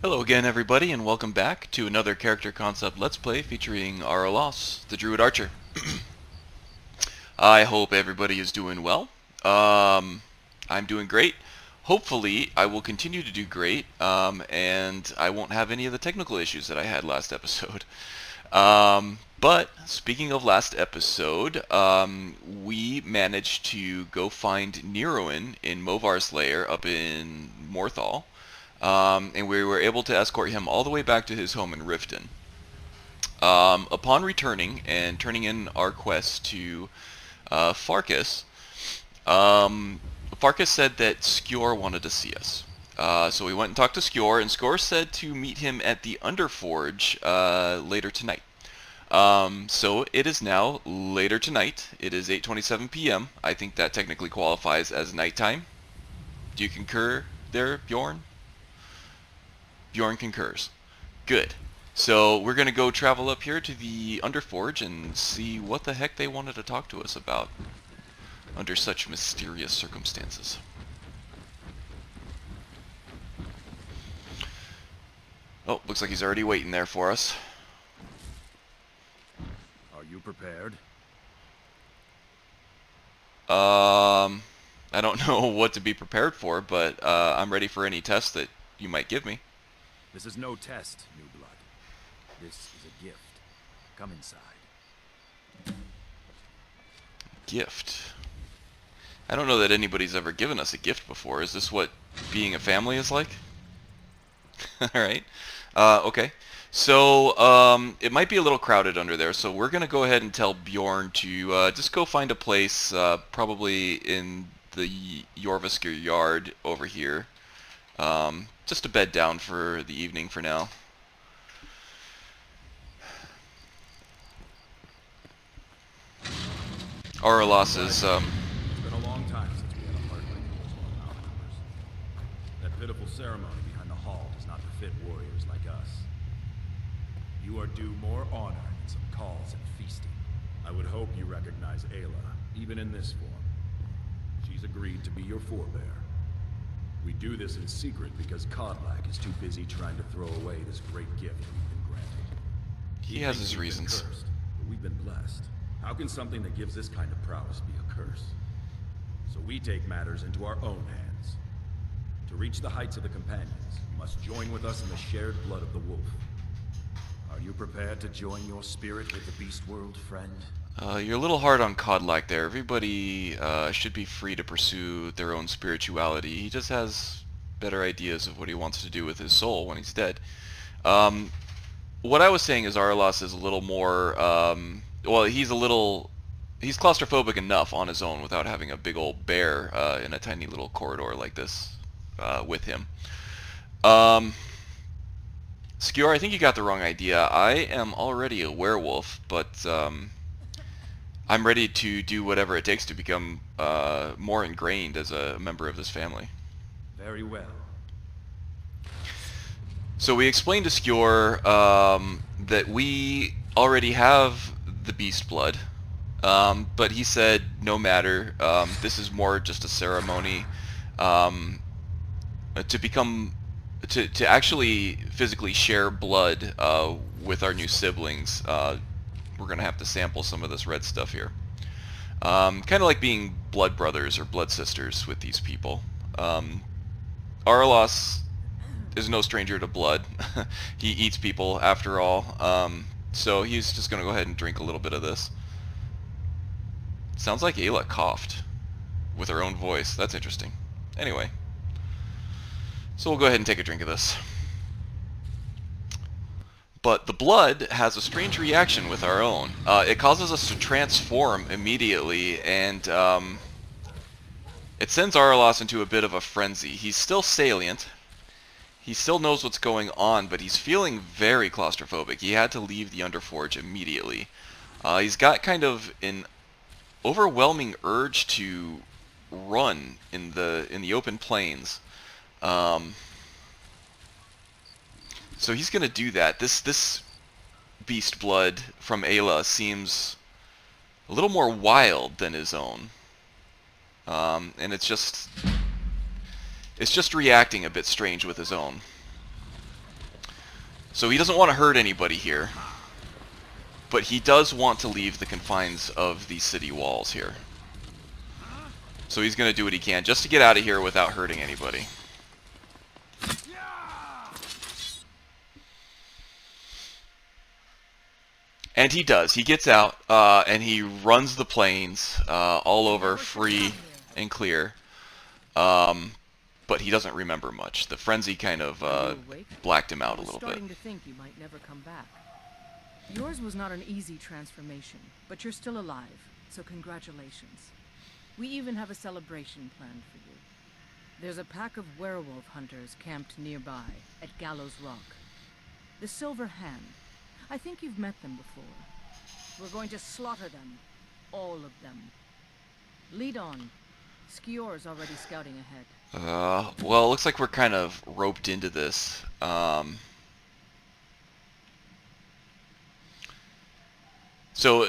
Hello again, everybody, and welcome back to another character concept Let's Play featuring Araelas, the Druid Archer. I hope everybody is doing well. I'm doing great. Hopefully, I will continue to do great, and I won't have any of the technical issues that I had last episode. But speaking of last episode, we managed to go find Neroin in Movar's lair up in Morthal. And we were able to escort him all the way back to his home in Riften. Upon returning and turning in our quest to Farkas, Farkas said that Skjor wanted to see us. So we went and talked to Skjor, and Skjor said to meet him at the Underforge later tonight. So it is now later tonight. It is 8:27 p.m. I think that technically qualifies as nighttime. Do you concur there, Bjorn? Bjorn concurs. Good. So we're going to go travel up here to the Underforge and see what the heck they wanted to talk to us about under such mysterious circumstances. Oh, looks like he's already waiting there for us. Are you prepared? I don't know what to be prepared for, but I'm ready for any test that you might give me. This is no test, New Blood. This is a gift. Come inside. Gift. I don't know that anybody's ever given us a gift before. Is this what being a family is like? Alright. Okay. So, it might be a little crowded under there, so we're going to go ahead and tell Bjorn to just go find a place, probably in the Jorvisker yard over here. Just to bed down for the evening for now. Araelas is, It's been a long time since we had a heartbreaking war among our numbers. That pitiful ceremony behind the hall does not befit warriors like us. You are due more honor than some calls and feasting. I would hope you recognize Ayla, even in this form. She's agreed to be your forebear. We do this in secret because Kodlak is too busy trying to throw away this great gift we've been granted. he has his reasons. Cursed, but we've been blessed. How can something that gives this kind of prowess be a curse? So we take matters into our own hands. To reach the heights of the companions, you must join with us in the shared blood of the wolf. Are you prepared to join your spirit with the beast world, friend? You're a little hard on Kodlak there. Everybody should be free to pursue their own spirituality. He just has better ideas of what he wants to do with his soul when he's dead. What I was saying is Araelas is a little more... well, he's claustrophobic enough on his own without having a big old bear in a tiny little corridor like this with him. Skjor, I think you got the wrong idea. I am already a werewolf, but... I'm ready to do whatever it takes to become more ingrained as a member of this family. Very well. So we explained to Skjor that we already have the beast blood, but he said no matter. This is more just a ceremony to actually physically share blood with our new siblings. We're going to have to sample some of this red stuff here. Kind of like being blood brothers or blood sisters with these people. Araelas is no stranger to blood. He eats people after all. So he's just going to go ahead and drink a little bit of this. Sounds like Ayla coughed with her own voice. That's interesting. Anyway. So we'll go ahead and take a drink of this. But the blood has a strange reaction with our own. It causes us to transform immediately, and it sends Araelas into a bit of a frenzy. He's still salient. He still knows what's going on, but he's feeling very claustrophobic. He had to leave the Underforge immediately. He's got kind of an overwhelming urge to run in the open plains. So he's going to do that. This beast blood from Ayla seems a little more wild than his own. And it's just reacting a bit strange with his own. So he doesn't want to hurt anybody here. But he does want to leave the confines of the city walls here. So he's going to do what he can just to get out of here without hurting anybody. And he does. He gets out, and he runs the plains all over, free and clear. But he doesn't remember much. The frenzy kind of blacked him out a little bit. Starting to think you might never come back. Yours was not an easy transformation, but you're still alive, so congratulations. We even have a celebration planned for you. There's a pack of werewolf hunters camped nearby at Gallows Rock. The Silver Hand. I think you've met them before. We're going to slaughter them. All of them. Lead on. Skior's already scouting ahead. Well, it looks like we're kind of roped into this. So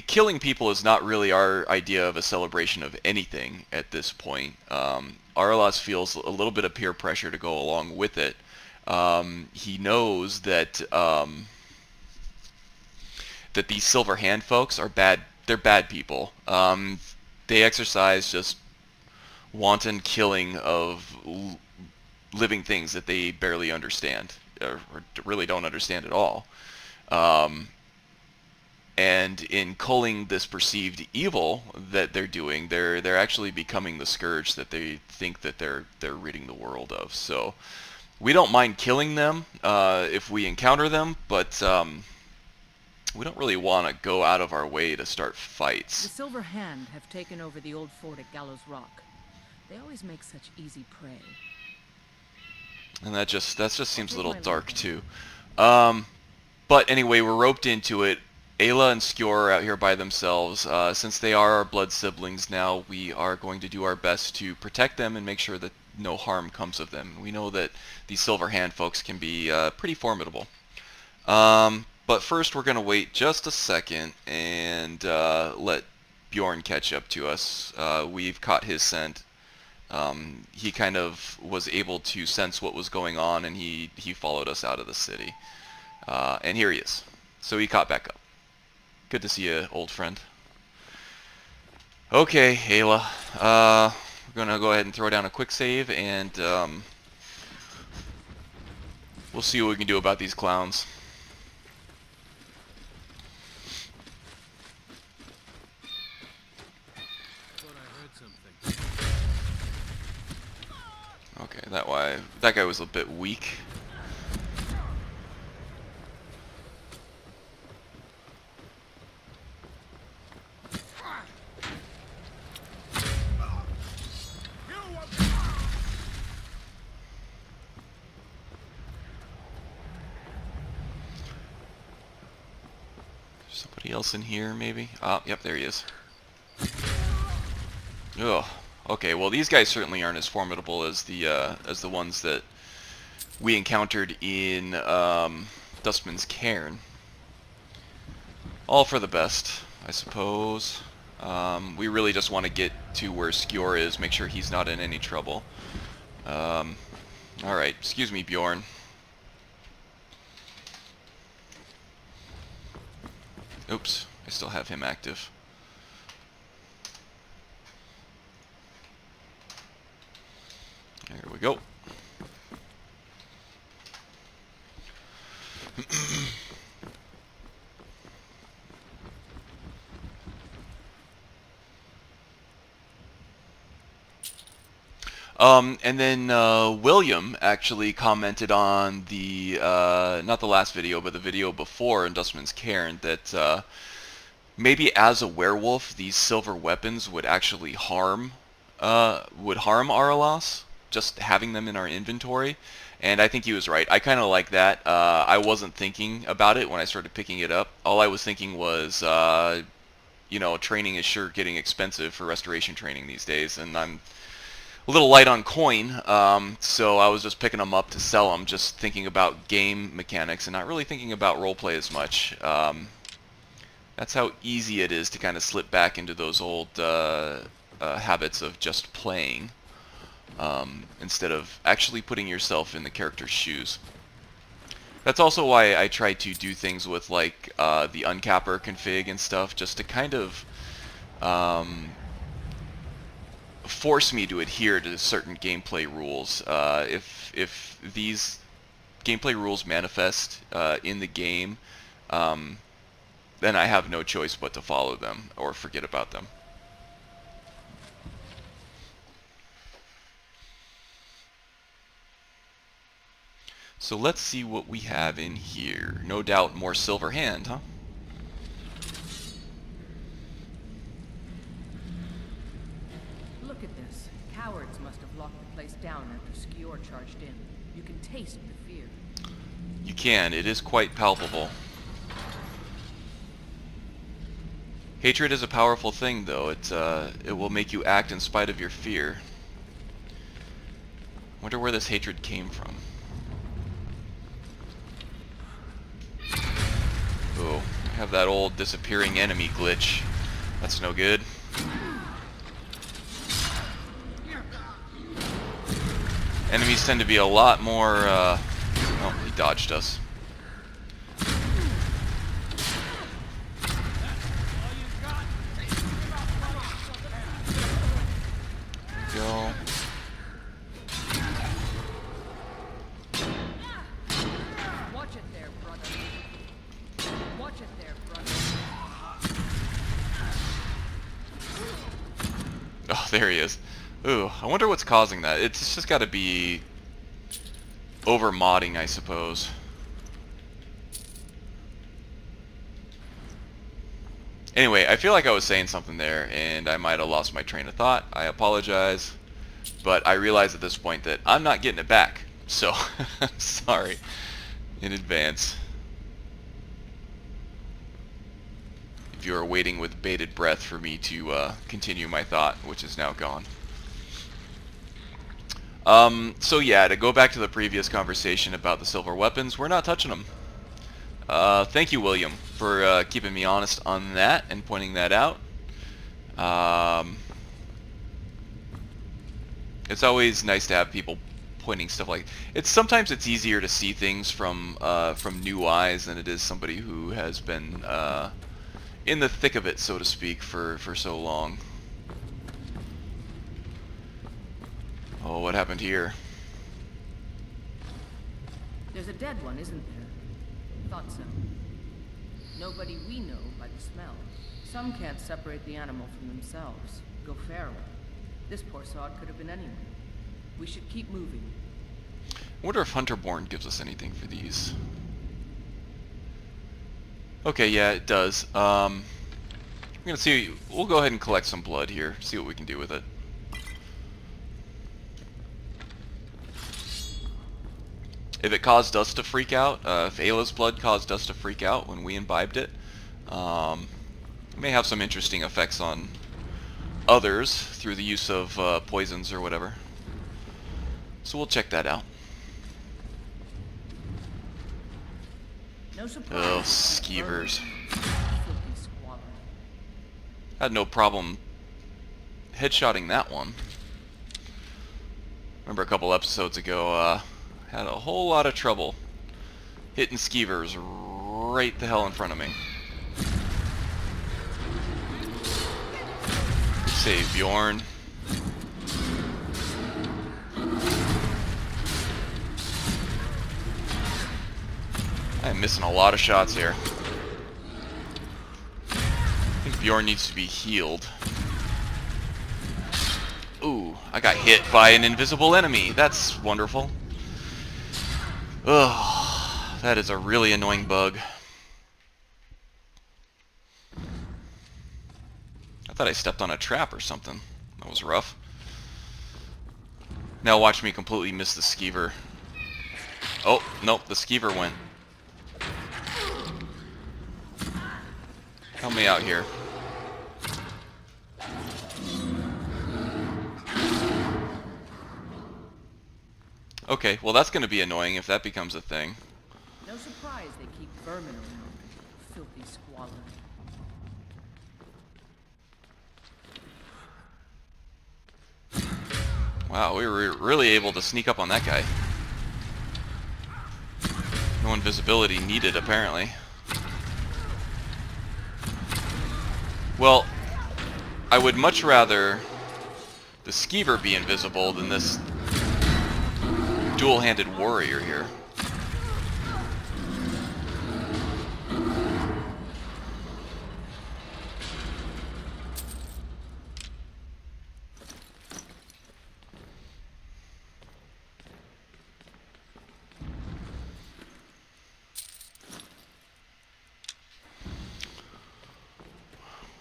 killing people is not really our idea of a celebration of anything at this point. Araelas feels a little bit of peer pressure to go along with it. He knows that that these Silver Hand folks are bad. They're bad people. They exercise just wanton killing of living things that they barely understand, or really don't understand at all. And in culling this perceived evil that they're doing, they're actually becoming the scourge that they think that they're ridding the world of. So we don't mind killing them if we encounter them, but we don't really want to go out of our way to start fights. The Silver Hand have taken over the old fort at Gallows Rock. They always make such easy prey. And that just seems a little dark too. But anyway, we're roped into it. Ayla and Skior are out here by themselves. Since they are our blood siblings now, we are going to do our best to protect them and make sure that no harm comes of them. We know that these Silver Hand folks can be pretty formidable. But first we're going to wait just a second and let Bjorn catch up to us. We've caught his scent. He kind of was able to sense what was going on, and he followed us out of the city. And here he is. So he caught back up. Good to see you, old friend. Okay, Ayla. We're going to go ahead and throw down a quick save, and we'll see what we can do about these clowns. Okay, that guy was a bit weak. Somebody else in here, maybe? Yep, there he is. Ugh. Okay, well these guys certainly aren't as formidable as the ones that we encountered in Dustman's Cairn. All for the best, I suppose. We really just want to get to where Skior is, make sure he's not in any trouble. Alright, excuse me, Bjorn. Oops, I still have him active. There we go. And then William actually commented on the, not the last video, but the video before in Dustman's Cairn, that maybe as a werewolf, these silver weapons would actually harm Araelas, just having them in our inventory. And I think he was right. I kind of like that. I wasn't thinking about it when I started picking it up. All I was thinking was, you know, training is sure getting expensive for restoration training these days, and I'm a little light on coin, so I was just picking them up to sell them, just thinking about game mechanics and not really thinking about roleplay as much. That's how easy it is to kind of slip back into those old habits of just playing, instead of actually putting yourself in the character's shoes. That's also why I try to do things with like the uncapper config and stuff, just to kind of force me to adhere to certain gameplay rules. If these gameplay rules manifest in the game, then I have no choice but to follow them or forget about them. So let's see what we have in here. No doubt more silver hand, huh? Look at this. Cowards must have locked the place down after Skior charged in. You can taste the fear. You can. It is quite palpable. Hatred is a powerful thing, though. It will make you act in spite of your fear. Wonder where this hatred came from. Oh, I have that old disappearing enemy glitch. That's no good. Enemies tend to be a lot more, oh, he dodged us. Go. Watch it there, brother. Watch it there, brother. Oh, there he is. Ooh, I wonder what's causing that. It's just got to be over modding, I suppose. Anyway, I feel like I was saying something there, and I might have lost my train of thought. I apologize, but I realize at this point that I'm not getting it back. So, I'm sorry in advance. If you are waiting with bated breath for me to continue my thought, which is now gone. So yeah, to go back to the previous conversation about the silver weapons, we're not touching them. Thank you, William, for keeping me honest on that and pointing that out. It's always nice to have people pointing stuff like sometimes it's easier to see things from new eyes than it is somebody who has been in the thick of it, so to speak, for so long. Oh, what happened here? There's a dead one, isn't there? Thought so. Nobody we know by the smell. Some can't separate the animal from themselves. Go feral. This poor sod could have been anyone. We should keep moving. I wonder if Hunterborn gives us anything for these. Okay, yeah, it does. We're gonna see. We'll go ahead and collect some blood here. See what we can do with it. If it caused us to freak out, if Ayla's blood caused us to freak out when we imbibed it, it may have some interesting effects on others through the use of poisons or whatever. So we'll check that out. No surprise. Oh, skeevers. Had no problem headshotting that one. Remember a couple episodes ago, had a whole lot of trouble hitting skeevers right the hell in front of me. Good save, Bjorn. I'm missing a lot of shots here. I think Bjorn needs to be healed. Ooh, I got hit by an invisible enemy. That's wonderful. Ugh, that is a really annoying bug. I thought I stepped on a trap or something. That was rough. Now watch me completely miss the skeever. Oh, nope, the skeever went. Help me out here. Okay, well that's going to be annoying if that becomes a thing. No surprise they keep vermin around. Filthy squalor. Wow, we were really able to sneak up on that guy. No invisibility needed, apparently. Well, I would much rather the skeever be invisible than this dual-handed warrior here.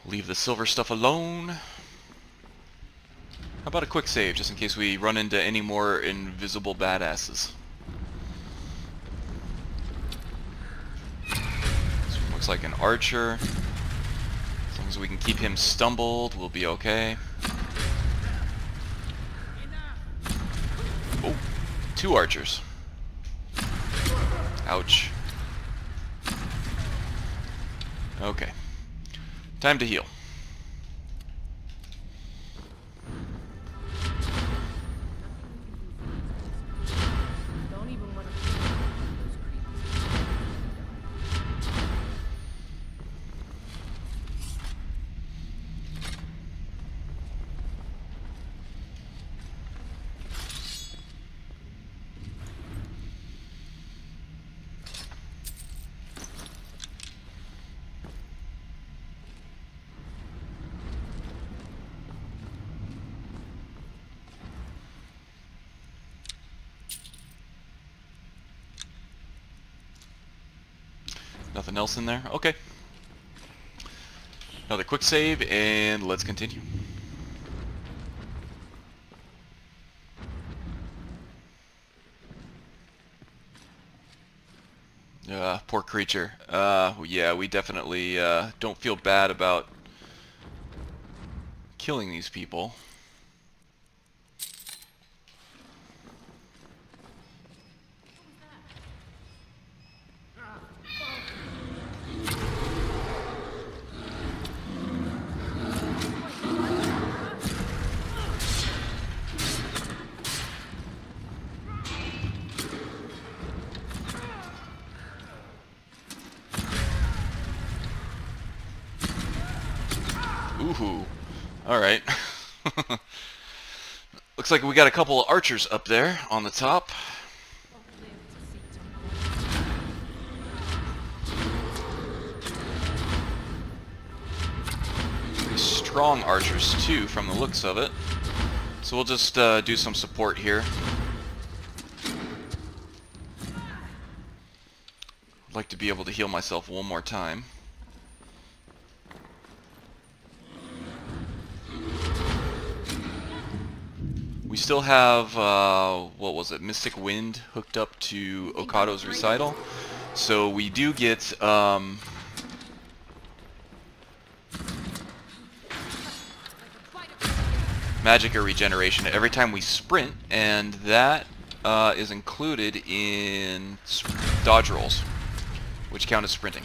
Leave the silver stuff alone. How about a quick save, just in case we run into any more invisible badasses? This one looks like an archer. As long as we can keep him stumbled, we'll be okay. Oh, 2 archers. Ouch. Okay. Time to heal. Don't even want to think about those creeps. Nothing else in there? Okay. Another quick save, and let's continue. Poor creature. Yeah, we definitely don't feel bad about killing these people. Ooh, alright. Looks like we got a couple of archers up there on the top. Pretty strong archers too, from the looks of it. So we'll just do some support here. I'd like to be able to heal myself one more time. We still have, what was it, Mystic Wind hooked up to Okado's Recital. So we do get, Magicka regeneration every time we sprint, and that is included in dodge rolls, which count as sprinting.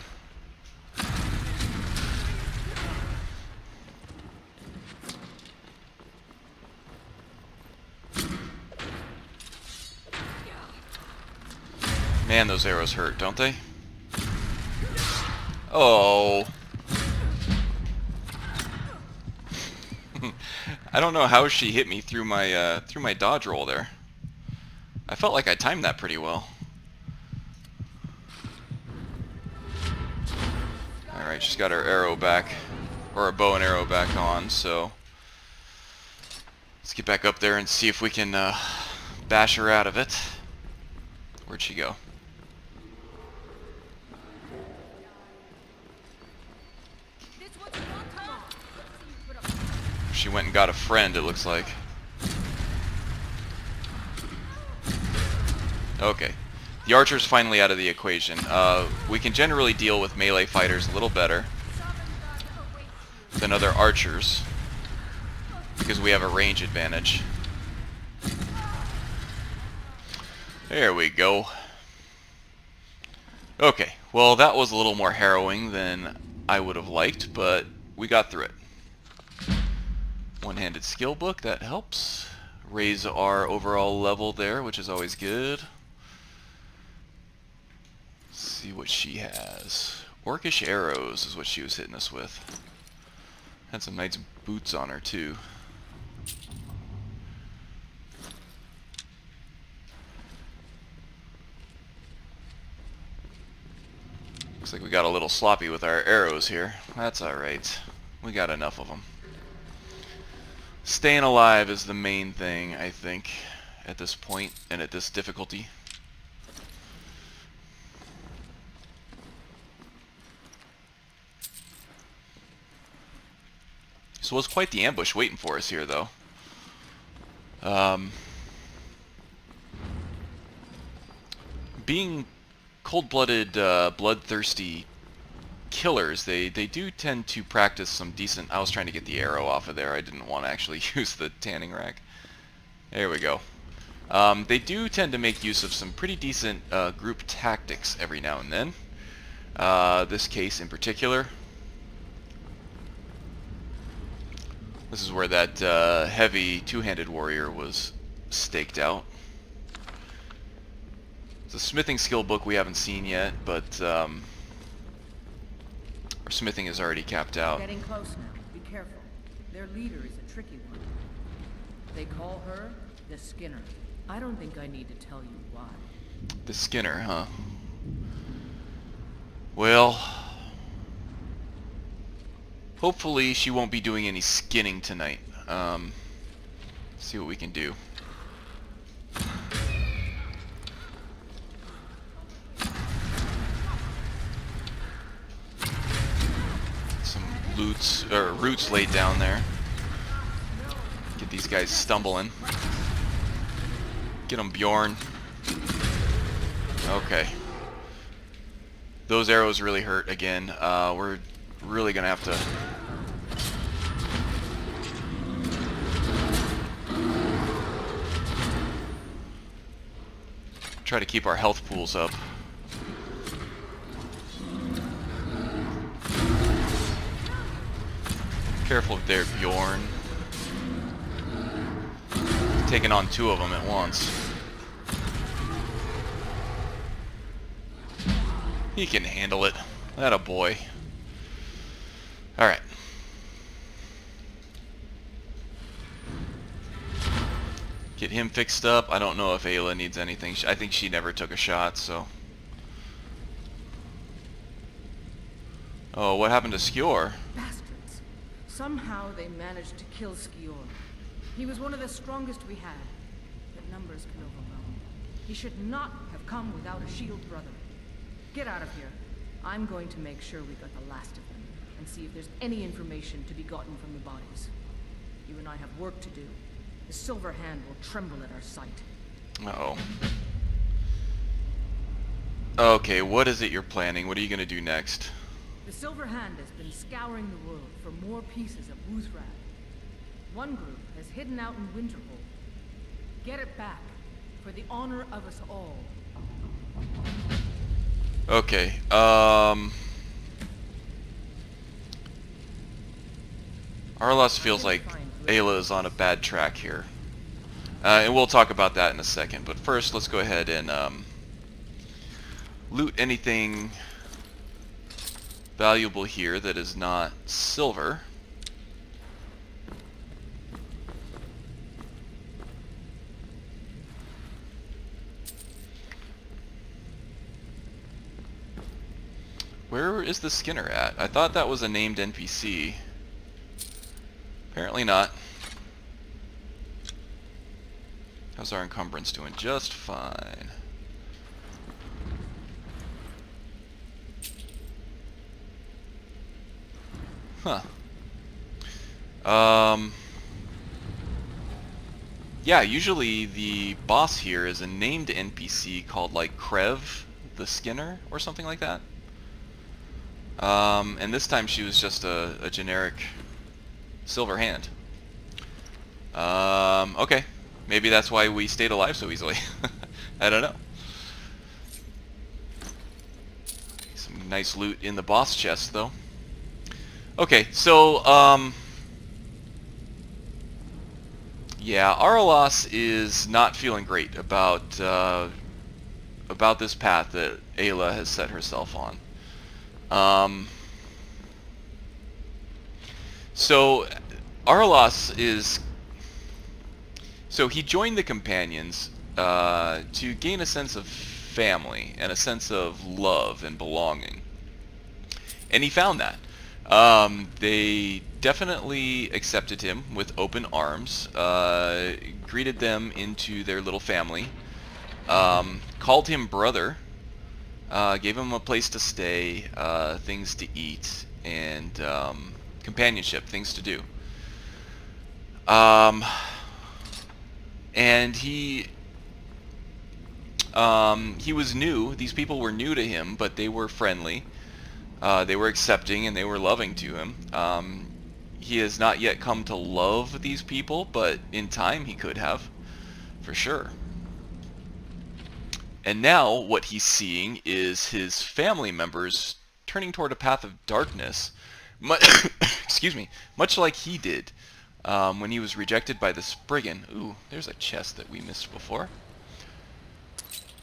Man, those arrows hurt, don't they? Oh. I don't know how she hit me through my dodge roll there. I felt like I timed that pretty well. Alright, she's got her arrow back, or her bow and arrow back on, so let's get back up there and see if we can bash her out of it. Where'd she go? She went and got a friend, it looks like. Okay. The archer's finally out of the equation. We can generally deal with melee fighters a little better than other archers because we have a range advantage. There we go. Okay, well that was a little more harrowing than I would have liked, but we got through it. One-handed skill book, that helps. Raise our overall level there, which is always good. see what she has. Orcish arrows is what she was hitting us with. Had some nice boots on her too. Looks like we got a little sloppy with our arrows here. That's alright. We got enough of them. Staying alive is the main thing, I think, at this point and at this difficulty. So it was quite the ambush waiting for us here, though. Being cold-blooded, bloodthirsty killers, they do tend to practice some decent... I was trying to get the arrow off of there. I didn't want to actually use the tanning rack. There we go. They do tend to make use of some pretty decent group tactics every now and then. This case in particular. This is where that heavy two-handed warrior was staked out. It's a smithing skill book we haven't seen yet, but our smithing is already capped out. Getting close now. Be careful. Their leader is a tricky one. They call her the Skinner. I don't think I need to tell you why. The Skinner, huh? Well, hopefully she won't be doing any skinning tonight. See what we can do. Some roots laid down there. Get these guys stumbling. Get them, Bjorn. Okay. Those arrows really hurt again. We're really gonna have to try to keep our health pools up. Careful there, Bjorn. Taking on two of them at once. He can handle it. Atta boy. Alright. Get him fixed up. I don't know if Ayla needs anything. I think she never took a shot, so... Oh, what happened to Skjor? Bastards. Somehow they managed to kill Skjor. He was one of the strongest we had, but numbers can overwhelm. He should not have come without a shield brother. Get out of here. I'm going to make sure we got the last of them, and see if there's any information to be gotten from the bodies. You and I have work to do. The Silver Hand will tremble at our sight. Uh-oh. Okay, what is it you're planning? What are you going to do next? The Silver Hand has been scouring the world for more pieces of Wuthrad. One group has hidden out in Winterhold. Get it back, for the honor of us all. Okay, Araelas feels like Ayla is on a bad track here. And we'll talk about that in a second, but first let's go ahead and loot anything valuable here that is not silver. Where is the Skinner at? I thought that was a named NPC. Apparently not. How's our encumbrance doing? Just fine. Huh. Yeah, usually the boss here is a named NPC called like Krev the Skinner or something like that. And this time she was just a generic Silver Hand. Okay. Maybe that's why we stayed alive so easily. I don't know. Some nice loot in the boss chest, though. Okay, so, yeah, Araelas is not feeling great about this path that Ayla has set herself on. Um, so Araelas is... So he joined the Companions to gain a sense of family and a sense of love and belonging. And he found that. They definitely accepted him with open arms, greeted them into their little family, called him brother, gave him a place to stay, things to eat, and companionship, things to do. And he was new. These people were new to him, but they were friendly. They were accepting and they were loving to him. He has not yet come to love these people, but in time he could have, for sure. And now what he's seeing is his family members turning toward a path of darkness, excuse me, much like he did when he was rejected by the Spriggan. Ooh, there's a chest that we missed before.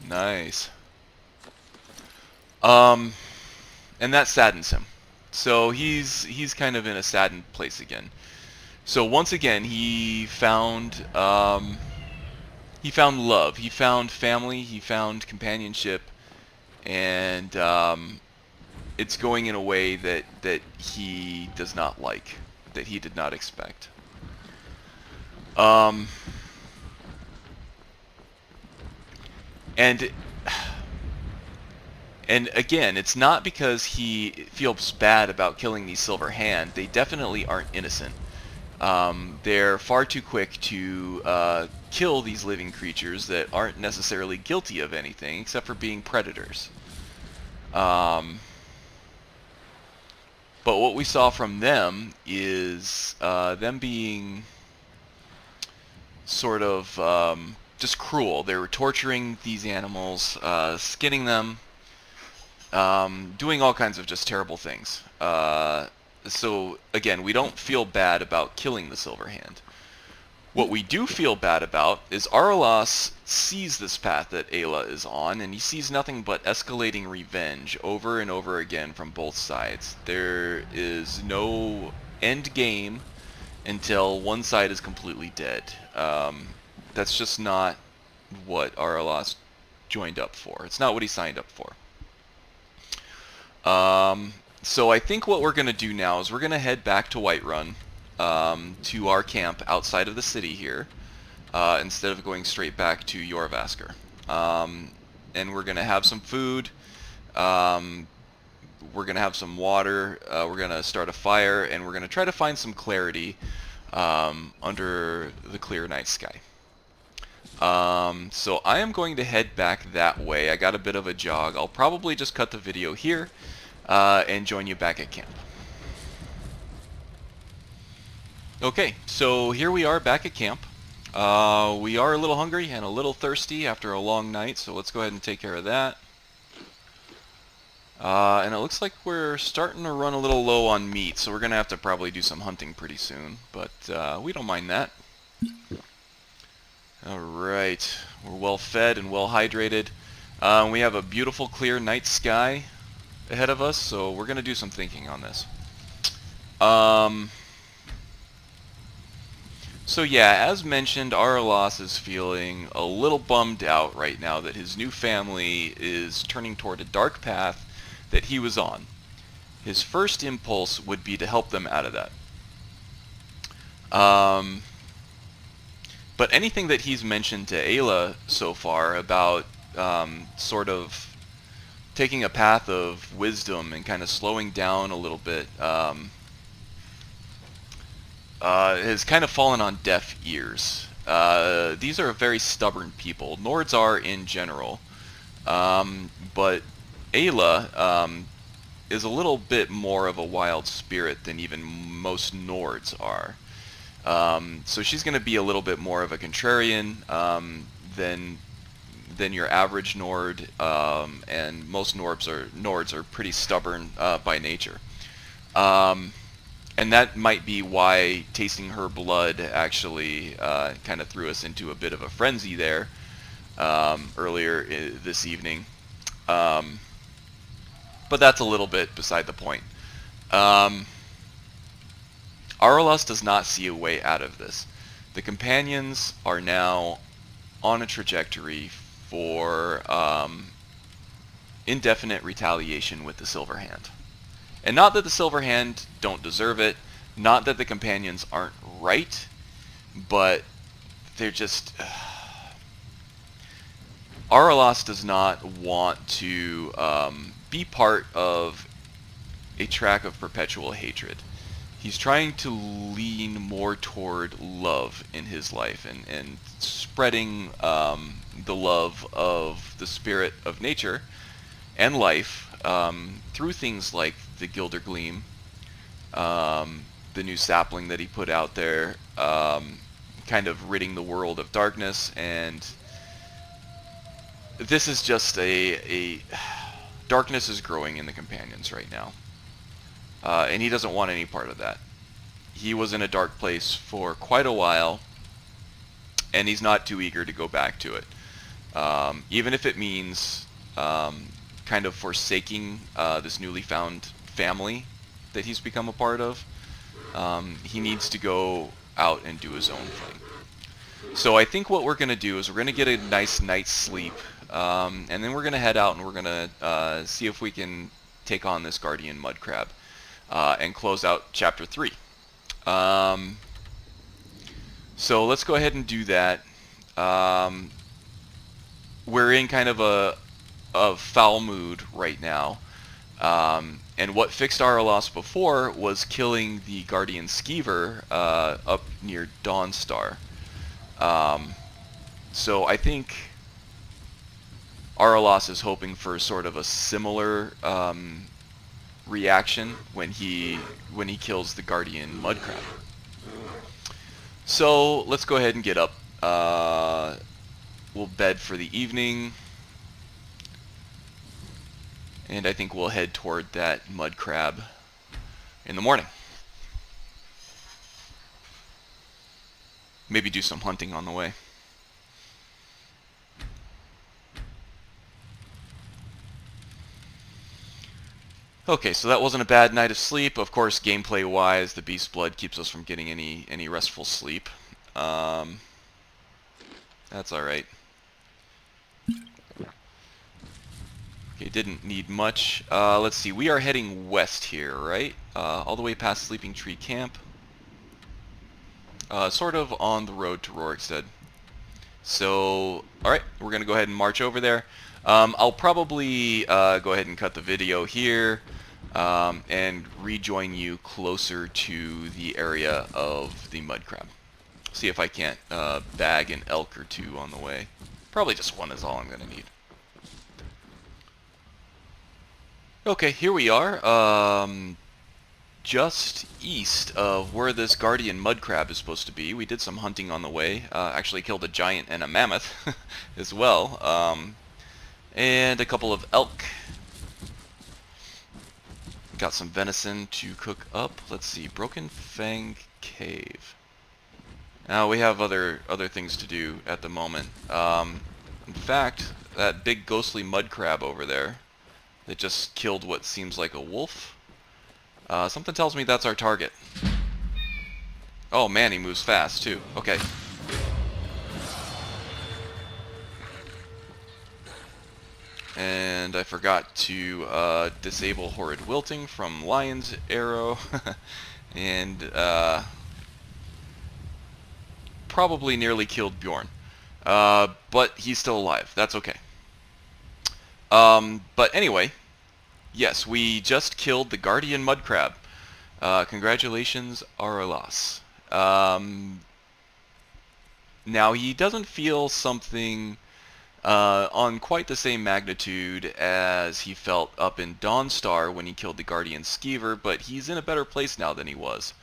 Nice. And that saddens him. So he's kind of in a saddened place again. So once again, he found love, he found family, he found companionship, and it's going in a way that he does not like, that he did not expect. And again, it's not because he feels bad about killing these Silver Hand. They definitely aren't innocent. They're far too quick to kill these living creatures that aren't necessarily guilty of anything except for being predators. But what we saw from them is them being sort of just cruel. They were torturing these animals, skinning them, doing all kinds of just terrible things. So again, we don't feel bad about killing the Silver Hand. What we do feel bad about is Araelas sees this path that Ayla is on, and he sees nothing but escalating revenge over and over again from both sides. There is no end game until one side is completely dead. That's just not what Araelas joined up for. It's not what he signed up for. So I think what we're going to do now is we're going to head back to Whiterun, to our camp outside of the city here, instead of going straight back to Jorrvaskr. And we're going to have some food, we're going to have some water, we're going to start a fire, and we're going to try to find some clarity under the clear night sky. So I am going to head back that way. I got a bit of a jog. I'll probably just cut the video here and join you back at camp. Okay, so here we are back at camp. We are a little hungry and a little thirsty after a long night, so let's go ahead and take care of that. And it looks like we're starting to run a little low on meat, so we're going to have to probably do some hunting pretty soon, but we don't mind that. Alright, we're well fed and well hydrated. We have a beautiful clear night sky ahead of us, so we're going to do some thinking on this. So yeah, as mentioned, Araelas is feeling a little bummed out right now that his new family is turning toward a dark path that he was on. His first impulse would be to help them out of that. But anything that he's mentioned to Ayla so far about sort of taking a path of wisdom and kind of slowing down a little bit has kind of fallen on deaf ears. These are very stubborn people. Nords are in general. But Ayla is a little bit more of a wild spirit than even most Nords are. So she's going to be a little bit more of a contrarian than your average Nord, and most Nords are pretty stubborn by nature. And that might be why tasting her blood actually kind of threw us into a bit of a frenzy there earlier this evening. Um, but that's a little bit beside the point. Araelas does not see a way out of this. The companions are now on a trajectory for indefinite retaliation with the Silver Hand. And not that the Silver Hand don't deserve it, not that the companions aren't right, but they're just... Araelas does not want to be part of a track of perpetual hatred. He's trying to lean more toward love in his life and spreading the love of the spirit of nature and life through things like the Gilder Gleam, the new sapling that he put out there, kind of ridding the world of darkness. And this is just a darkness is growing in the companions right now. And he doesn't want any part of that. He was in a dark place for quite a while, and he's not too eager to go back to it. Even if it means kind of forsaking this newly found family that he's become a part of, he needs to go out and do his own thing. So I think what we're going to do is we're going to get a nice night's sleep, and then we're going to head out and we're going to see if we can take on this Guardian Mudcrab. And close out Chapter 3. So let's go ahead and do that. We're in kind of a foul mood right now. And what fixed Araelas before was killing the Guardian Skeever up near Dawnstar. So I think Araelas is hoping for sort of a similar reaction when he kills the Guardian Mudcrab. So let's go ahead and get up. We'll bed for the evening, and I think we'll head toward that Mudcrab in the morning. Maybe do some hunting on the way. Okay, so that wasn't a bad night of sleep. Of course, gameplay-wise, the Beast Blood keeps us from getting any restful sleep. That's alright. Okay, didn't need much. Let's see, we are heading west here, right? All the way past Sleeping Tree Camp. Sort of on the road to Rorikstead. So, alright, we're going to go ahead and march over there. I'll probably go ahead and cut the video here and rejoin you closer to the area of the Mudcrab. See if I can't bag an elk or two on the way. Probably just one is all I'm going to need. Okay, here we are. Just east of where this Guardian Mudcrab is supposed to be. We did some hunting on the way. Actually killed a giant and a mammoth as well. And a couple of elk. Got some venison to cook up. Let's see, Broken Fang Cave. Now we have other things to do at the moment. In fact, that big ghostly mudcrab over there that just killed what seems like a wolf. Something tells me that's our target. Oh man, he moves fast too. Okay. And I forgot to disable Horrid Wilting from Lion's Arrow. And probably nearly killed Bjorn. But he's still alive. That's okay. But anyway, yes, we just killed the Guardian Mudcrab. Congratulations, Araelas. Now, he doesn't feel something on quite the same magnitude as he felt up in Dawnstar when he killed the Guardian Skeever, but he's in a better place now than he was.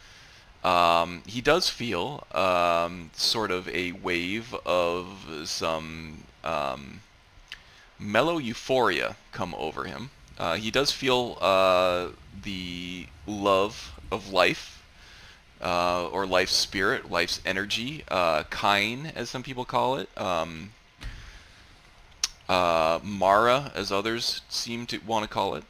He does feel sort of a wave of some mellow euphoria come over him. He does feel the love of life, or life's spirit, life's energy, Kain, as some people call it. Mara, as others seem to want to call it.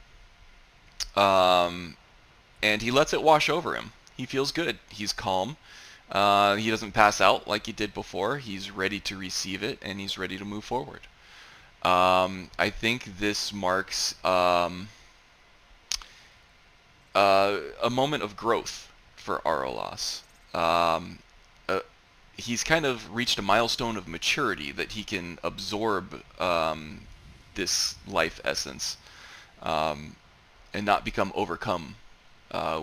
And he lets it wash over him. He feels good. He's calm. He doesn't pass out like he did before. He's ready to receive it, and he's ready to move forward. I think this marks a moment of growth for Araelas. He's kind of reached a milestone of maturity that he can absorb this life essence and not become overcome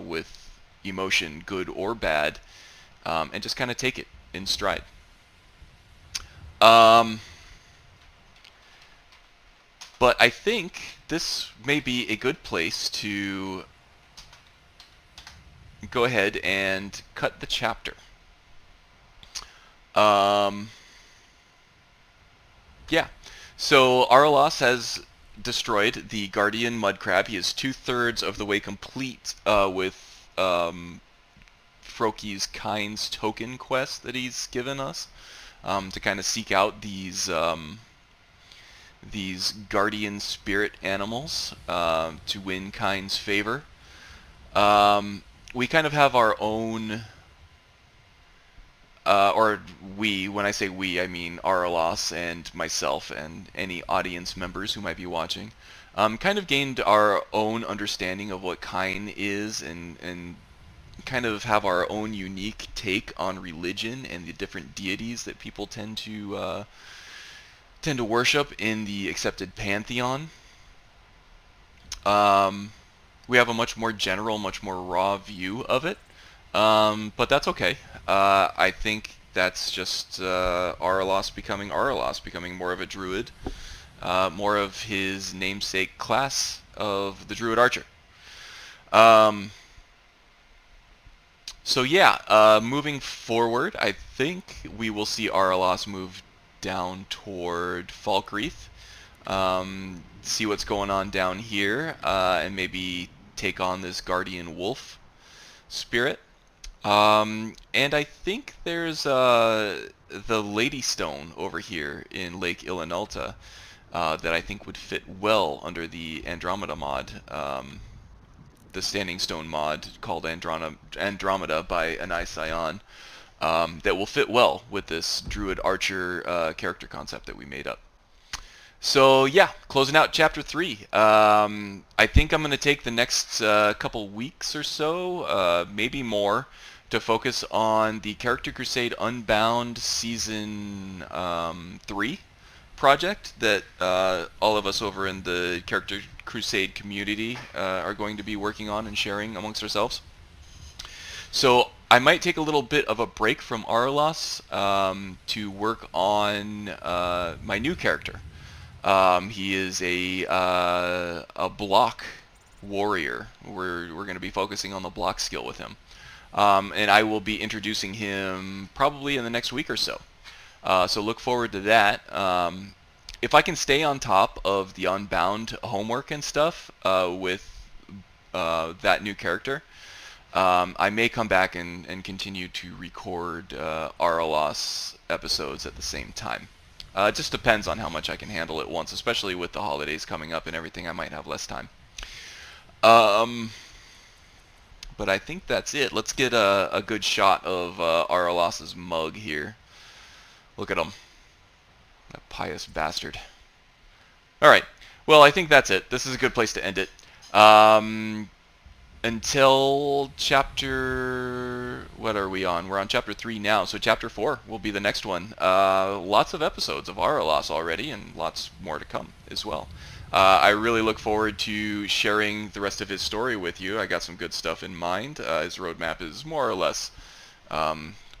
with emotion, good or bad, and just kind of take it in stride. But I think this may be a good place to go ahead and cut the chapter. Yeah, so Araelas has destroyed the Guardian Mudcrab. He is 2/3 of the way complete with Froki's Kind's token quest that he's given us to kind of seek out these guardian spirit animals to win Kind's favor. We kind of have our own, or we, when I say we, I mean Araelas and myself and any audience members who might be watching, kind of gained our own understanding of what Kind is and kind of have our own unique take on religion and the different deities that people tend to worship in the accepted pantheon. We have a much more general, much more raw view of it, but that's okay. I think that's just Araelas becoming more of a druid, more of his namesake class of the Druid Archer. So yeah, moving forward, I think we will see Araelas move down toward Falkreath, see what's going on down here, and maybe take on this Guardian Wolf spirit. And I think there's the Lady Stone over here in Lake Ilinalta that I think would fit well under the Andromeda mod, the Standing Stone mod called Andromeda by Anai Sion, that will fit well with this Druid Archer character concept that we made up. So yeah, closing out Chapter 3. I think I'm going to take the next couple weeks or so, maybe more, to focus on the Character Crusade Unbound Season 3 project that all of us over in the Character Crusade community are going to be working on and sharing amongst ourselves. So I might take a little bit of a break from Araelas to work on my new character. He is a block warrior. We're going to be focusing on the block skill with him. And I will be introducing him probably in the next week or so. So look forward to that. If I can stay on top of the Unbound homework and stuff with that new character, I may come back and continue to record Araelas episodes at the same time. It just depends on how much I can handle at once, especially with the holidays coming up and everything. I might have less time. But I think that's it. Let's get a good shot of Araelas' mug here. Look at him. That pious bastard. Alright. Well, I think that's it. This is a good place to end it. Until chapter... What are we on? We're on chapter 3 now, so chapter 4 will be the next one. Lots of episodes of Araelas already, and lots more to come as well. I really look forward to sharing the rest of his story with you. I got some good stuff in mind. His roadmap is more or less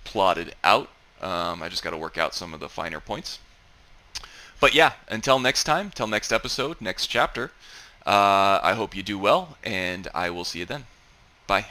plotted out. I just got to work out some of the finer points. But yeah, until next time, till next episode, next chapter, I hope you do well, and I will see you then. Bye.